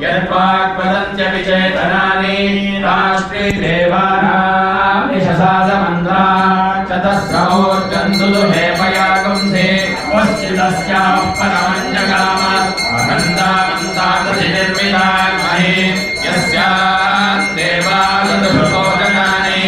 यद्वाक्वदन्त्यपि चेतनानि राष्ट्रे देवानां निशसादमन्त्रा चतस्रमोर्जन्तु दुहेपयागुंसे वश्चिदस्याः परमञ्जगाम अहन्तामन्तादधिनिर्मितामहे यस्यान् देवादुभोजनानि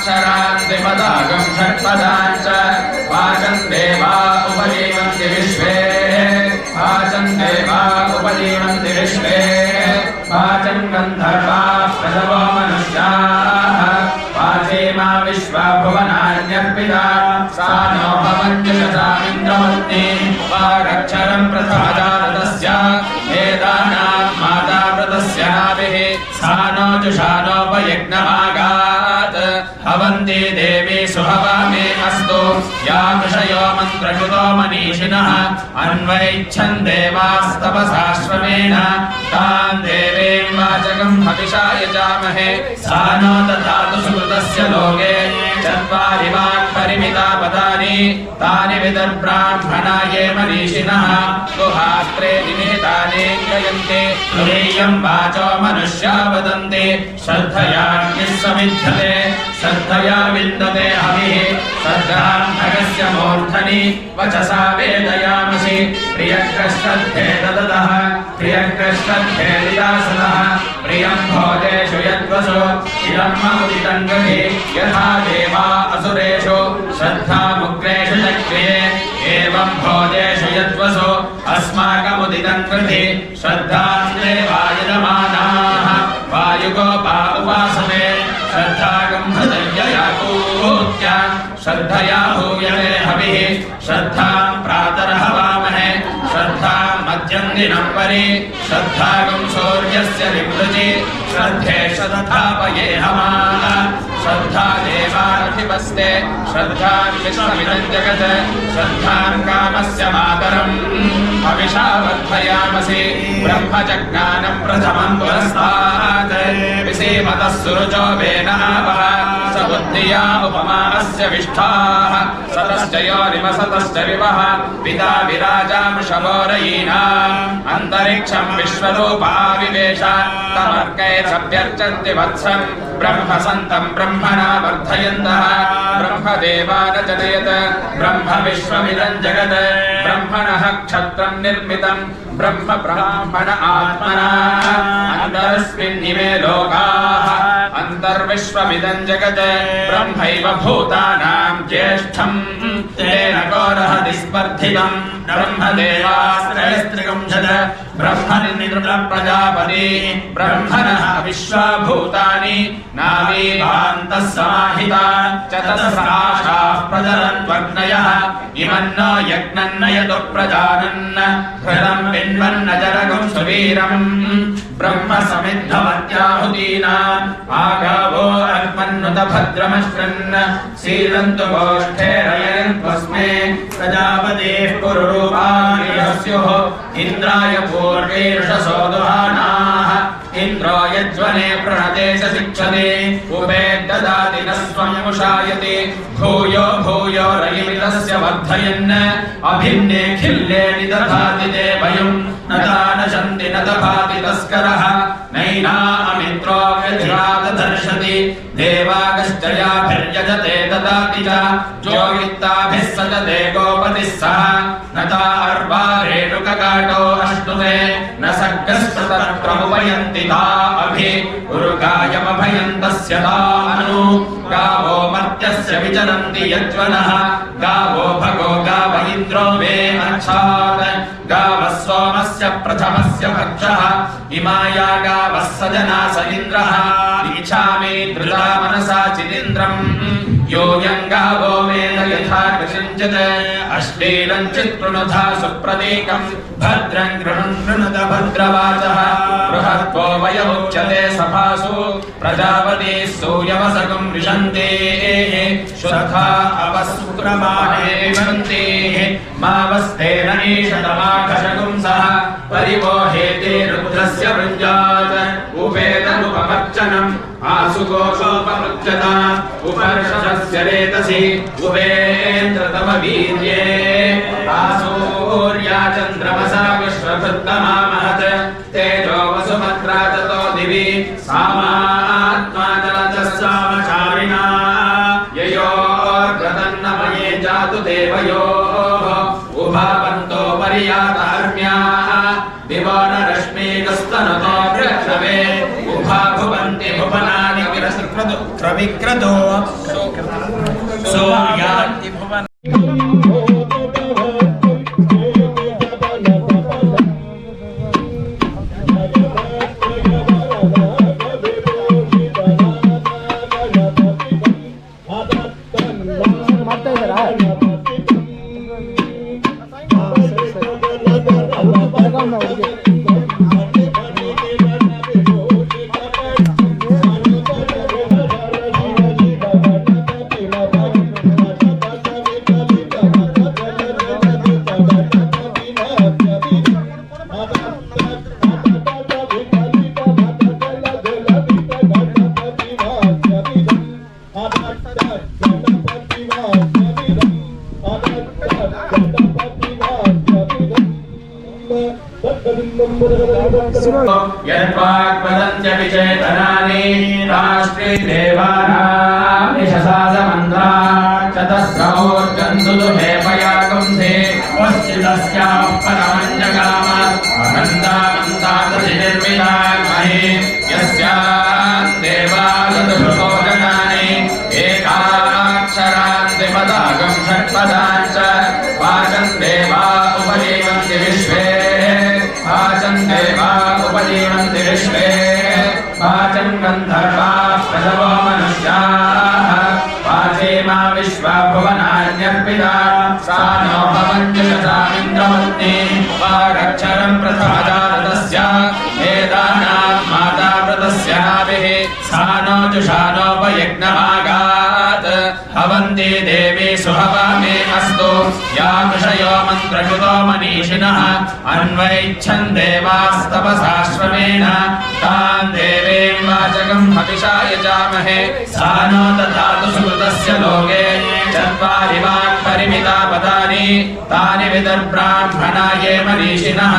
एकाक्षरान्तिपदागं षट्पदान् च वाचं देवा उपजीवन्ति विश्वे वाचं देवा उपजीवन्ति विश्वे वाचं गन्धर्वाः प्रसवो मनुष्याः वाचेमा विश्वा भुवनान्यर्पिता सा नो भवन्त्यशसामिन्द्रमत्नि वारक्षरं प्रथमजातस्य वेदानां माता व्रतस्य नाभिः सा नो जुषानोपयज्ञमागात् भवन्ति देवी सुहवामे अस्तु या ऋषयो मन्त्रकृतो मनीषिणः अन्वैच्छन् देवास्तपसाश्रमेण तान् देवीं वाचकं हविषा यजामहे सा नो ददातु सुकृतस्य लोके चत्वारि वाक् परिमिता पदानि तानि विदर्ब्राह्मणाये मनीषिणः गुहास्त्रे निहितानि गयन्ते तुरीयं वाचो मनुष्या वदन्ति श्रद्धयाज्ञः समिध्यते श्रद्धया विन्दते हविः श्रद्धान्तकस्य मूर्धनि वचसा वेदयामसि प्रियकृश्रद्धे ददतः प्रियकृश्रद्धेदिदासदः प्रियं भोजेषु यद्वसु इदं ममुदितं गति यथा देवा असुरेषु श्रद्धामुग्रेषु चक्रिये एवं भोजेषु यद्वसु अस्माकमुदितं कृति श्रद्धां देवायजमानाः वायुगोपा उपासते श्रद्धागं हृदययाकूत्य श्रद्धया हूयते हविः श्रद्धां प्रातरहवामहे श्रद्धां मध्यं दिनं परि श्रद्धागं सूर्यस्य विवृजि श्रद्धे शतथापये हमाः श्रद्धा देवानधिपस्ते श्रद्धां विश्वमिदं जगत् श्रद्धां कामस्य मातरं हविषा वर्धयामसि ब्रह्मजज्ञानं प्रथमं पुरस्तात् विसीमतः सुरुचो वेनावः स बुद्धिया उपमा अस्य विष्ठाः सतश्च योनिमसतश्च विवः पिता विराजा वृषभोरयीनाम् अन्तरिक्षं विश्वरूपा विवेश तमर्कैरभ्यर्चन्ति वत्सं ब्रह्मसन्तं ब्रह्मणा वर्धयन्तः ब्रह्मदेवा न जनयत् ब्रह्म विश्वमिदं जगत् ब्रह्मणः क्षत्रं निर्मितं ब्रह्म ब्राह्मण आत्मना अन्तरस्मिन्निमे लोकाः अन्तर्विश्वमिदं जगत् ब्रह्मैव भूतानां ज्येष्ठं तेन कोरहति स्पर्धितं ब्रह्मदेवास्त्रयस्त्रिगुंशत् ब्रह्मनिर्प्रजापति ब्रह्मणः विश्वभूतानि नावीभान्तः समाहिता चतस्राशाः प्रजरन्वर्णयः इमन्नो यज्ञन्नयतु प्रजानन् हृदं पिन्वन्नजरगुं सुवीरम् ब्रह्म समिद्धमत्याहुतीनाम् आगावो अर्पन्नुत भद्रमश्रन् सीदन्तु गोष्ठेरयन्त्वस्मे प्रजापतेः पुरुरूपाणि स्युः इन्द्राय पूर्वीर्षसो दुहानाः इन्द्रो यज्वने प्रणते च शिक्षते उपेद्ददाति न स्वं मुषायते भूयो भूयो रयिमितस्य वर्धयन् अभिन्ने खिल्ले निदधाति ते वयं न दानशन्ति न दभाति तस्करः नैना अमित्रो व्यधिरादधर्षति देवागश्चयाभिर्यजते ददाति च जोगित्ताभिः सजते गोपतिः सह न ता अर्वा रेणुककाटो अश्नुते न सर्गस्पतक्रमुपयन्ति ता अभि उरुगायमभयन्तस्य ता अनु गावो मर्त्यस्य विचरन्ति यज्वनः गावो भगो गाव इन्द्रो वे अच्छात् गावः सोमस्य प्रथमस्य भक्षः इमाया गावः सजना स इन्द्रः इच्छामि धृता मनसा चिदिन्द्रम् योऽयं गावो वेद यथा कृषिञ्चित् अश्लीलं चित्कृणुधा सुप्रतीकं भद्रं कृणुत भद्रवाचः बृहत्वो वयमुच्यते सभासु प्रजापतिः सूर्यवसगं विशन्ते शुद्धा अपसुक्रमाणे विवन्ति मावस्तेन ईशतमाघशगुंसः परिवोहेते रुद्रस्य वृञ्जात् उपेदमुपमर्चनम् आसुकोशोपमृच्यता उपर्षस्य रेतसि उपेन्द्रतमवीर्ये आसूर्या चन्द्रमसा विश्वभृत्तमामहत् दिवो न रश्मिकस्तनतो बृहद्रवे उभा भुवन्ति भुवनानि क्रविक्रतो सूर्यान्ति भुवन यद्वाक्वदन्त्यपि चेतनानि राष्ट्रे देवानां निशसादमन्त्रा चतस्रमोर्जन्तु दुहेपयागुंसे वश्चिदस्याः परमञ्जगाम अहन्तामन्तादधिनिर्मितामहे यस्यान् देवादुभोजनानि एकाक्षरान् द्विपदागं षट्पदान् च वाचं देवा उपजीवन्ति विश्वे वाचं देवा उपजीवन्ति विश्वे वाचं गन्धर्वाः प्रजवो मनुष्याः वाचेमा विश्वा भुवनान्यर्पिता सा नो भवन्त्यशसामिन्द्रमत्नि वागक्षरं प्रथमजातस्य वेदानां माता व्रतस्याभिः सा नो जुषानोपयज्ञमागात् भवन्ति देवी सुहवामे अस्तु या ऋषयो मन्त्रकृतो मनीषिणः अन्वैच्छन् देवास्तपसाश्रमेण तान् देवीं वाचकं हविषा यजामहे सा नो ददातु सुकृतस्य लोके चत्वारि वाक् परिमिता पदानि तानि विदर्ब्राह्मणाये मनीषिणः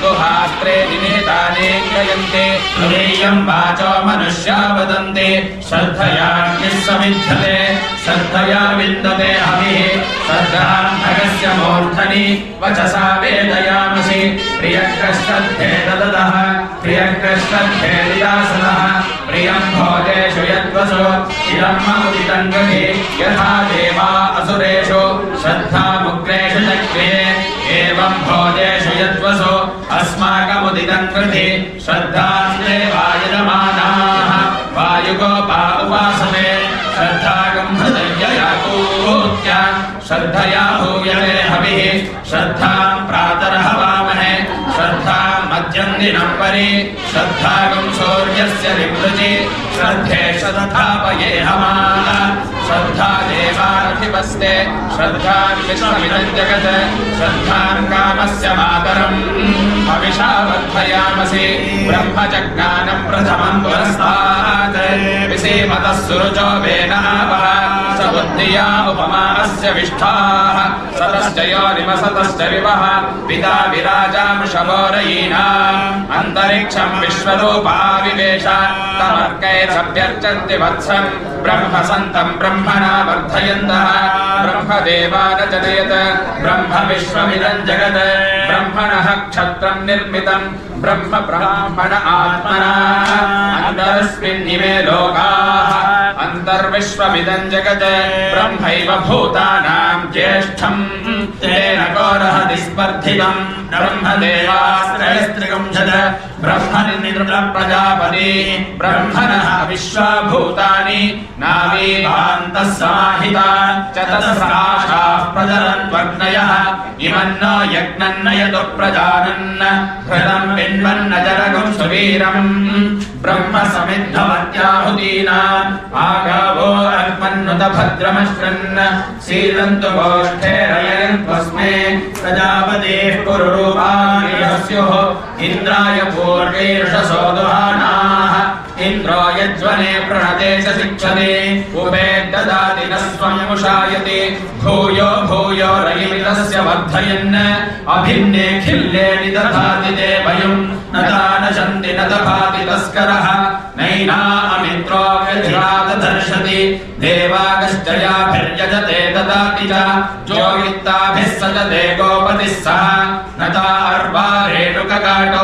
दुहास्त्रे निहितानि गयन्ते तुरीयं वाचो मनुष्या वदन्ति श्रद्धयाज्ञः समिध्यते श्रद्धया विन्दते हविः श्रद्धां भगस्य मूर्धनि वचसा वेदयामसि प्रियकृश्रद्धे ददतः प्रियकृश्रद्धेदिदासनः प्रियं भोजेषु यद्वसु इदं ममुदितं गति यथा देवा असुरेषु श्रद्धामुग्रेषु चक्रे एवं भोजेषु यद्वसु अस्माकमुदितं कृति श्रद्धां देवायजमानाः वायुगोपा उपासते श्रद्धागं हृदययाकूत्य श्रद्धया हूयते हविः श्रद्धां प्रातरहवामहे श्रद्धां मध्यं दिनं परि श्रद्धागं सूर्यस्य विवृजि श्रद्धे शतथापये हमाः श्रद्धा देवानधिपस्ते श्रद्धां विश्वमिदं जगत् श्रद्धां कामस्य मातरं हविषा वर्धयामसि ब्रह्मजज्ञानं प्रथमं पुरस्तात् विसीमतः सुरुचो वेनावः स बुद्धिया उपमानस्य विष्ठाः सतश्च योनिमसतश्च विवः पिता विराजा वृषभोरयीनाम् अन्तरिक्षं विश्वरूपा विवेश तमर्कैरभ्यर्चन्ति वत्सं ब्रह्मसन्तं ब्रह्मणा वर्धयन्तः ब्रह्मदेवा न जनयत् ब्रह्म विश्वमिदं जगत् ब्रह्मणः क्षत्रं निर्मितं ब्रह्म ब्राह्मण आत्मना अन्तरस्मिन्निमे लोकाः अन्तर्विश्वमिदं जगत् ब्रह्मैव भूतानां ज्येष्ठं तेन कोरहति स्पर्धितं ब्रह्मदेवास्त्रयस्त्रिगुंशत् ब्रह्मनिर्प्रजापति ब्रह्मणः विश्वभूतानि नावीभान्तः समाहिता चतस्राशाः प्रजरन्वर्णयः इमन्नो यज्ञन्नयतु प्रजानन् हृदं पिन्वन्नजरगुं सुवीरम् ब्रह्म समिद्धमत्याहुतीनाम् आगावो अर्पन्नुत भद्रमश्रन् सीदन्तु गोष्ठेरयन्त्वस्मे प्रजापतेः पुरुरूपाणि स्युः इन्द्राय पूर्वैर्षसो दुहानाः इन्द्रो यज्वने प्रणते च शिक्षते उपेद्ददाति न स्वयमुषायते भूयो भूयो रयिमितस्य वर्धयन् अभिन्ने खिल्ले निदधाति देवयम् न दानशन्ति न दभाति तस्करः नैना अमित्रो व्यधिरादधर्षति देवागश्चयाभिर्यजते ददाति च जो वित्ताभिः सजते गोपतिः सः न ता अर्वा रेणुककाटो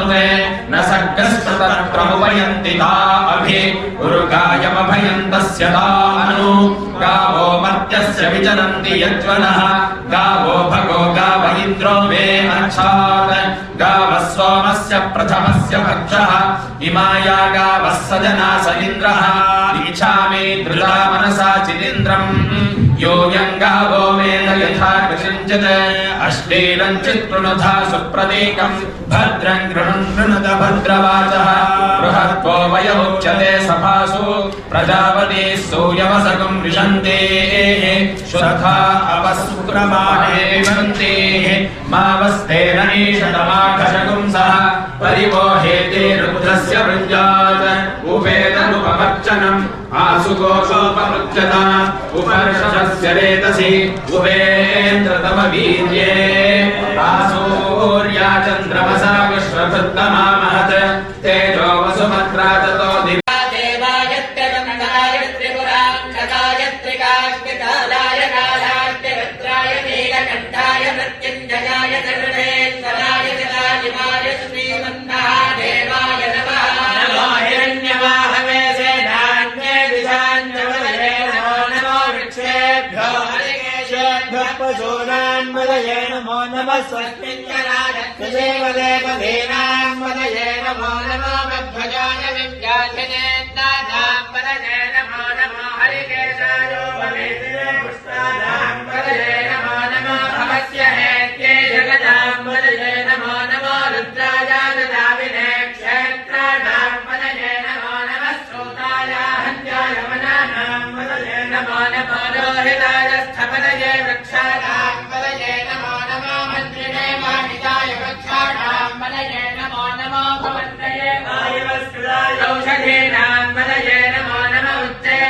स्तुते न सर्गस्तत्रमुपयन्ति ता अभि उरुगायमभयन्तस्य ता अनु गावो मर्त्यस्य विचरन्ति यज्वनः गावो भगो गाव इन्द्रो मे अच्छात् गावः सोमस्य प्रथमस्य भक्षः इमाया गावः सजना स इन्द्रः इच्छामि धृता मनसा चिदिन्द्रम् योऽयं गावो मेन यथा कृषिञ्चित् अश्लीलञ्चित् कृणुधा सुप्रतीकम् भद्रं कृणुत भद्रवाचः बृहत्वो वयमुच्यते सभासु प्रजापतिः सूर्यवसगं विशन्ते शुद्धा अपसुक्रमाणे विशन्ते मावस्तेन ईशतमाघशगुंसः परिवोहेते रुद्रस्य वृञ्जात् उपेदनुपमर्चनम् आसुकोशोपमृच्यता उपर्षस्य रेतसि उपेन्द्रतमवीर्ये आसूर्या चन्द्रमसा विश्वभृत्तमा महत् तेजो वसुमत्रा ततो त्रिपुराङ्कगायत्रिकाष्टिकालाय कालाष्टिरुद्राय नीलकण्ठाय मृत्युञ्जयाय सर्वेश्वराय जलाजिवाय श्रीमन्महादेवाय नमः नमो हिरण्यवाहवे सेनान्ये दिशाञ्जवदये नमो नमो वृक्षेभ्यो हरिकेशेभ्यो पशूनान्मदये नमो नमः स्वस्मिञ्जराजत्वदेवदेवधीनान्मदये नमो नमो मध्वजाय विव्याधिनेन्दानाम्बदये नमो नमो हरिकेशायो भवेदिने पुष्टानाम्बदये नमो नमो भवस्य हेत्ये जगदाम्बदये नमो नमो रुद्राजानदाविने क्षेत्राणाम्बदये नमो नमः श्रोताय हन्याय वनानाम्बदये नमो नमो रोहिताय स्थपदये वृक्षाय